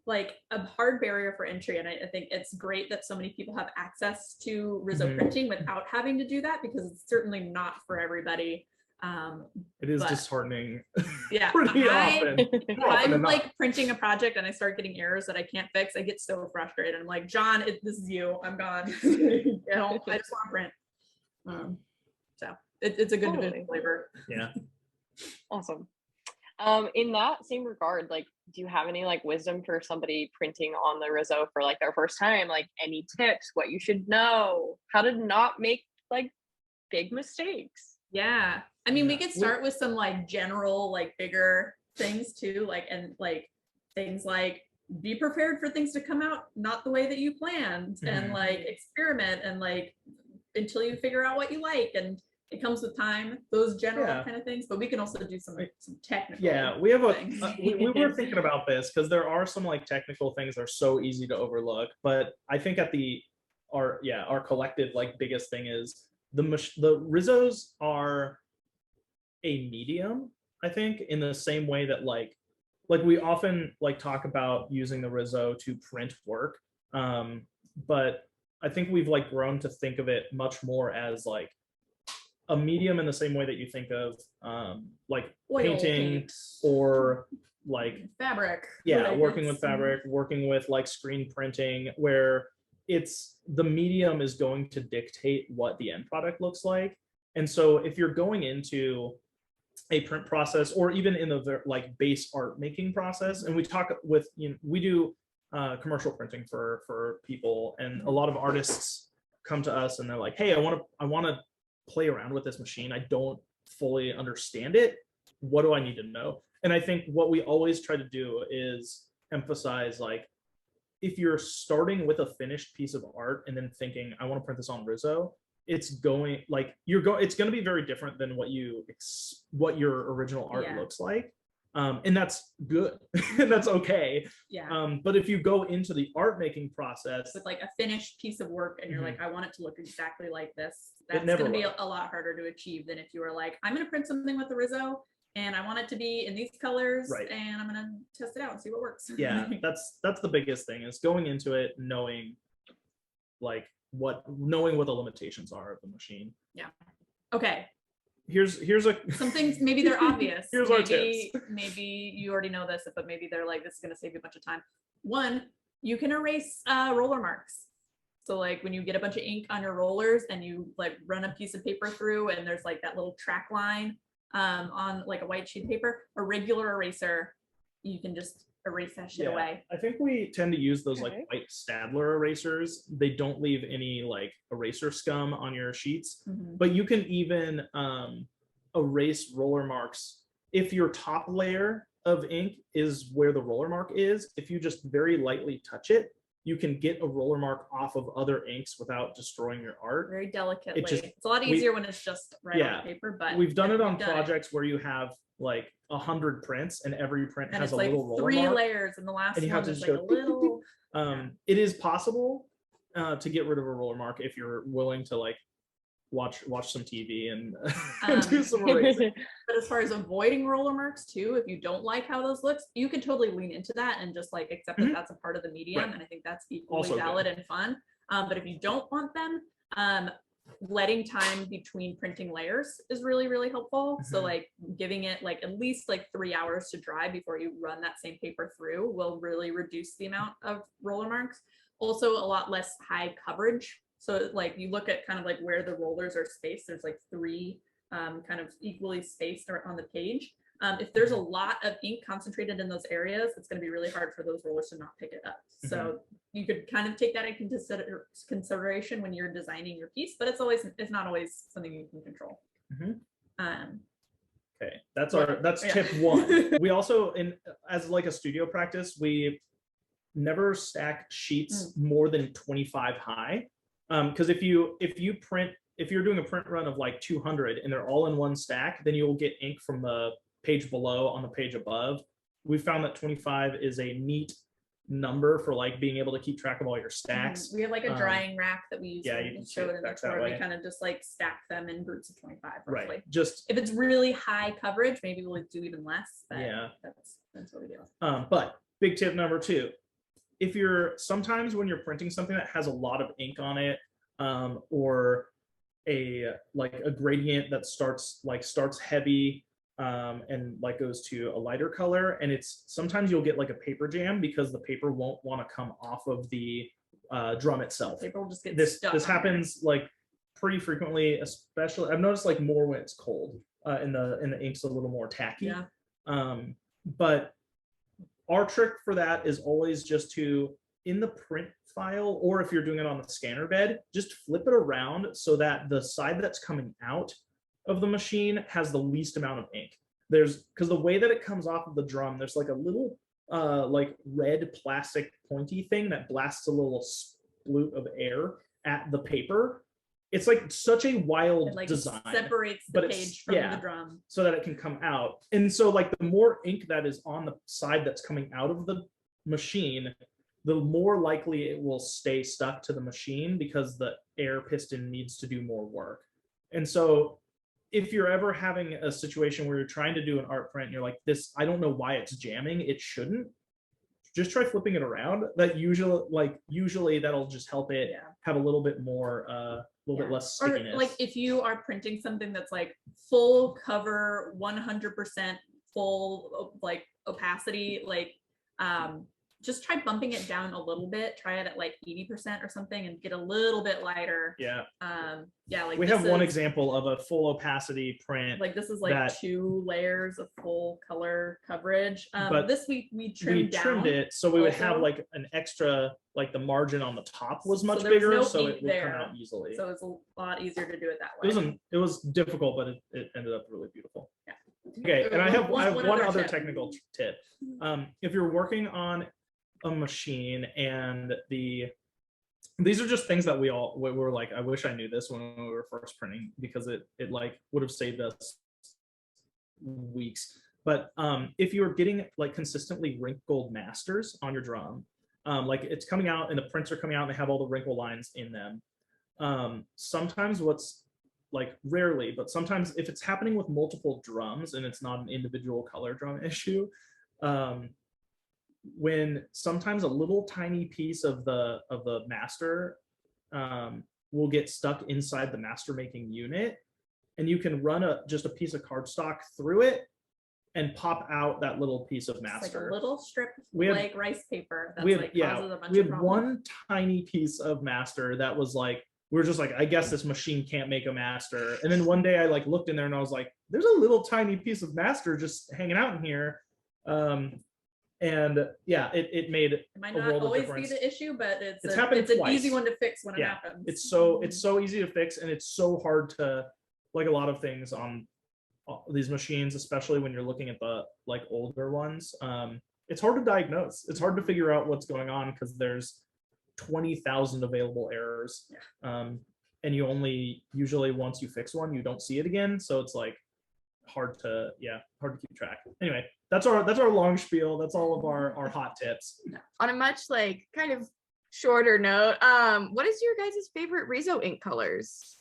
like a hard barrier for entry. And I think it's great that so many people have access to riso printing without having to do that, because it's certainly not for everybody. It is disheartening. Yeah, pretty often. I'm like printing a project and I start getting errors that I can't fix. I get so frustrated. I'm like, John, this is you. I'm gone. I just want to print. So it's a good division flavor. Yeah. Awesome. In that same regard, like, do you have any like wisdom for somebody printing on the riso for like their first time? Like, any tips, what you should know, how to not make like big mistakes? Yeah. I mean, we could start with some like general, like bigger things too, like, and like things like be prepared for things to come out not the way that you planned, and like experiment, and like until you figure out what you like, and it comes with time, those general kind of things. But we can also do some technical. Yeah, we have we were thinking about this because there are some like technical things that are so easy to overlook. But I think at our collective like biggest thing is the risos are a medium, I think, in the same way that like we often like talk about using the riso to print work, but I think we've like grown to think of it much more as like a medium in the same way that you think of like painting or like fabric. Working with fabric, working with like screen printing, where it's the medium is going to dictate what the end product looks like. And so if you're going into a print process, or even in the like base art making process, and we talk with, we do commercial printing for people, and a lot of artists come to us and they're like, hey, I want to play around with this machine. I don't fully understand it. What do I need to know? And I think what we always try to do is emphasize, like, if you're starting with a finished piece of art and then thinking, I want to print this on riso, it's going to be very different than what your original art looks like. And that's good. And that's okay. Yeah. But if you go into the art making process with like a finished piece of work and you're like, I want it to look exactly like this, that's going to be a lot harder to achieve than if you were like, I'm going to print something with the riso and I want it to be in these colors, and I'm going to test it out and see what works. Yeah, that's the biggest thing, is going into it knowing what the limitations are of the machine. Yeah. Okay. Here's some things, maybe they're obvious. Here's our tips. Maybe you already know this, but maybe they're like, this is going to save you a bunch of time. One, you can erase roller marks. So like when you get a bunch of ink on your rollers and you like run a piece of paper through and there's like that little track line on like a white sheet of paper, a regular eraser, you can just erase that shit away. I think we tend to use those like white Stadler erasers. They don't leave any like eraser scum on your sheets, but you can even erase roller marks if your top layer of ink is where the roller mark is. If you just very lightly touch it, you can get a roller mark off of other inks without destroying your art. Very delicately. It's a lot easier when it's just right on the paper, but we've done it on projects where you have like 100 prints and every print has a like little roller 3 mark, layers, and the last and you have one to is just like a little. It is possible to get rid of a roller mark if you're willing to like watch some TV and do some erasing. But as far as avoiding roller marks too, if you don't like how those looks, you can totally lean into that and just like accept that that's a part of the medium, and I think that's equally also valid and fun. But if you don't want them, letting time between printing layers is really, really helpful. So like giving it like at least like 3 hours to dry before you run that same paper through will really reduce the amount of roller marks. Also a lot less high coverage. So like you look at kind of like where the rollers are spaced, there's like 3 kind of equally spaced on the page. If there's a lot of ink concentrated in those areas, it's going to be really hard for those rollers to not pick it up. So you could kind of take that into consideration when you're designing your piece, but it's not always something you can control. Okay, that's tip 1. We also, as like a studio practice, we never stack sheets more than 25 high, because if you're doing a print run of like 200 and they're all in one stack, then you'll get ink from the page below on the page above. We found that 25 is a neat number for like being able to keep track of all your stacks. We have like a drying rack that we use. Yeah, you can show it in the tour. We kind of just like stack them in groups of 25 roughly. Right. Just if it's really high coverage, maybe we'll do even less. But that's what we do. But big tip number 2, if you're sometimes when you're printing something that has a lot of ink on it, or a gradient that starts heavy, and like goes to a lighter color, and it's sometimes you'll get like a paper jam because the paper won't want to come off of the drum itself. Paper will just get This stuck on happens like pretty frequently, especially I've noticed like more when it's cold, and the ink's a little more tacky. Yeah. But our trick for that is always just to, in the print file, or if you're doing it on the scanner bed, just flip it around so that the side that's coming out of the machine has the least amount of ink. Because the way that it comes off of the drum, there's like a little like red plastic pointy thing that blasts a little sploot of air at the paper. It's like such a wild design. Separates the page from the drum so that it can come out. And so like the more ink that is on the side that's coming out of the machine, the more likely it will stay stuck to the machine because the air piston needs to do more work. And so if you're ever having a situation where you're trying to do an art print and you're like, this, I don't know why it's jamming, it shouldn't, just try flipping it around. That usually that'll just help it have a little bit more a little bit less stickiness. Or like if you are printing something that's like full cover 100% full like opacity, like just try bumping it down a little bit, try it at like 80% or something and get a little bit lighter. Like we have one example of a full opacity print. Like this is like 2 layers of full color coverage. But this we trimmed it so we would have like an extra, like the margin on the top was much bigger, so it would come out easily. So it's a lot easier to do it that way. It was difficult, but it ended up really beautiful. Yeah. Okay, and I have one other technical tip. If you're working on a machine and these are just things that we were like, I wish I knew this when we were first printing, because it like would have saved us weeks. But if you're getting like consistently wrinkled masters on your drum, like it's coming out and the prints are coming out and they have all the wrinkle lines in them, sometimes rarely, but sometimes if it's happening with multiple drums and it's not an individual color drum issue, when sometimes a little tiny piece of the master will get stuck inside the master making unit, and you can run just a piece of cardstock through it and pop out that little piece of master. It's like a little strip like rice paper. That's causes a bunch we of had problems. One tiny piece of master that was like, we were just like, I guess this machine can't make a master. And then one day I like looked in there and I was like, there's a little tiny piece of master just hanging out in here. And it made it might not always be the issue, but it's an easy one to fix when it happens. It's so easy to fix, and it's so hard to, like a lot of things on these machines, especially when you're looking at the like older ones, it's hard to diagnose. It's hard to figure out what's going on because there's 20,000 available errors, and you only usually, once you fix one, you don't see it again. So it's like hard to keep track. Anyway, that's our long spiel. That's all of our hot tips. On a much like kind of shorter note, what is your guys' favorite riso ink colors?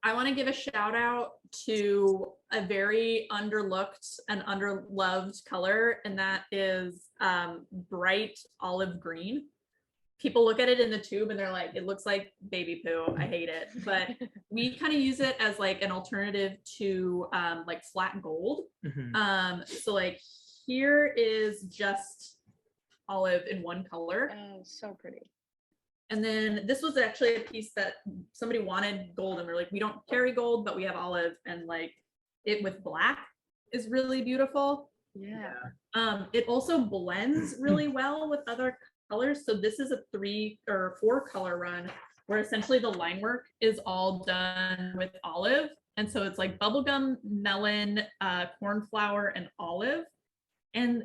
I want to give a shout out to a very underlooked and underloved color, and that is bright olive green. People look at it in the tube and they're like, it looks like baby poo. I hate it. But we kind of use it as like an alternative to like flat gold. So like here is just olive in one color. Oh, so pretty. And then this was actually a piece that somebody wanted gold, and we're like, we don't carry gold, but we have olive, and like it with black is really beautiful. It also blends really well with other colors. So this is a 3 or 4 color run where essentially the line work is all done with olive. And so it's like bubblegum, melon, cornflower, and olive. And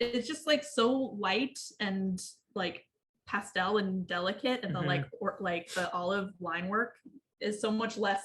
it's just like so light and like pastel and delicate. And the like the olive line work is so much less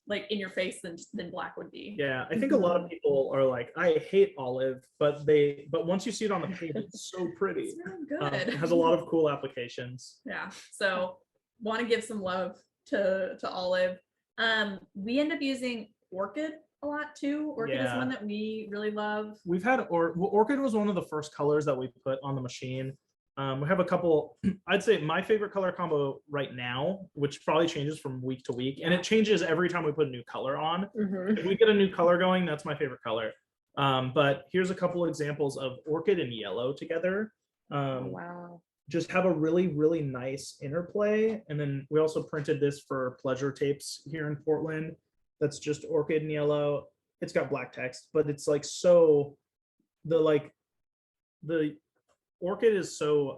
like in your face than black would be. Yeah, I think a lot of people are like, I hate olive, but once you see it on the page, it's so pretty. It's really good. It has a lot of cool applications. Yeah, so want to give some love to olive. We end up using orchid a lot too. Orchid is Yeah. one that we really love. We've had Orchid was one of the first colors that we put on the machine. We have a couple. I'd say my favorite color combo right now, which probably changes from week to week, and it changes every time we put a new color on. If we get a new color going, that's my favorite color. But here's a couple examples of orchid and yellow together. Wow. Just have a really, really nice interplay. And then we also printed this for pleasure tapes here in Portland. That's just orchid and yellow. It's got black text, but it's like so the orchid is so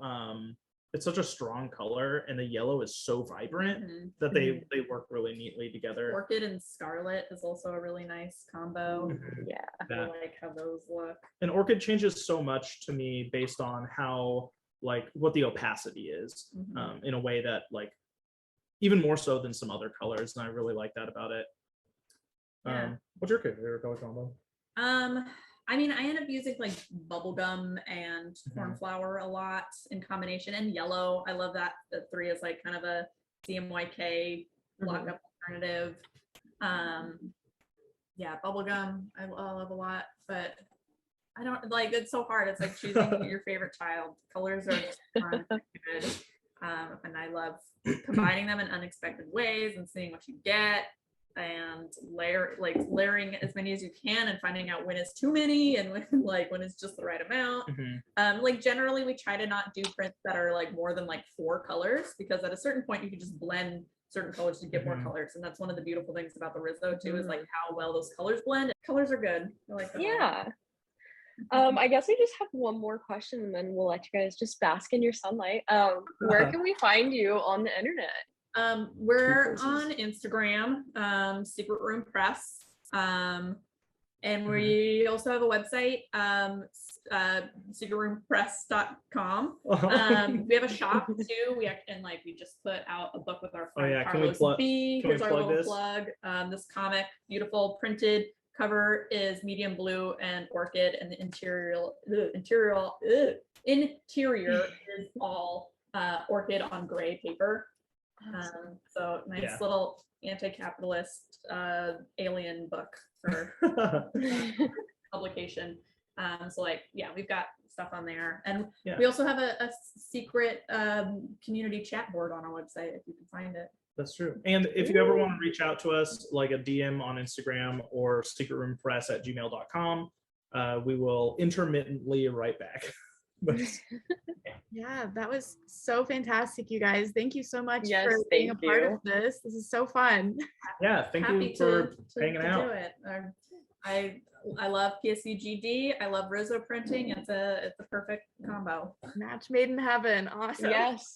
it's such a strong color, and the yellow is so vibrant that they work really neatly together. Orchid and scarlet is also a really nice combo. Yeah. I like how those look. And orchid changes so much to me based on how like what the opacity is, in a way that like even more so than some other colors, and I really like that about it. What's your favorite color combo? I mean, I end up using like bubblegum and cornflower a lot in combination, and yellow. I love that. The 3 is like kind of a CMYK lockup alternative. Yeah, bubblegum I love a lot, but I don't like, it's so hard. It's like choosing your favorite child. Colors are just fun, good. And I love combining them in unexpected ways and seeing what you get, and layering as many as you can and finding out when it's too many and when it's just the right amount. Like generally we try to not do prints that are like more than like 4 colors, because at a certain point you can just blend certain colors to get more colors, and that's one of the beautiful things about the Riso too, is like how well those colors blend. Colors are good. I like them. Yeah. I guess we just have one more question, and then we'll let you guys just bask in your sunlight. Where can we find you on the internet? We're on Instagram, Secret Room Press, and we also have a website, secretroompress.com. We have a shop too. We just put out a book with our friend Carlos B. Here's our little plug. This comic, beautiful printed cover, is medium blue and orchid, and the interior is all orchid on gray paper. So nice little anti-capitalist alien book for publication. So like, we've got stuff on there, and we also have a secret community chat board on our website if you can find it. That's true. And if you ever want to reach out to us, like a DM on Instagram or secretroompress@gmail.com, we will intermittently write back. Yeah, that was so fantastic, you guys. Thank you so much Yes, for being a thank part you. of this. This is so fun. Yeah, thank you for hanging out. Do it. I love PSCGD. I love Riso printing. It's a perfect combo. Match made in heaven. Awesome. Yes.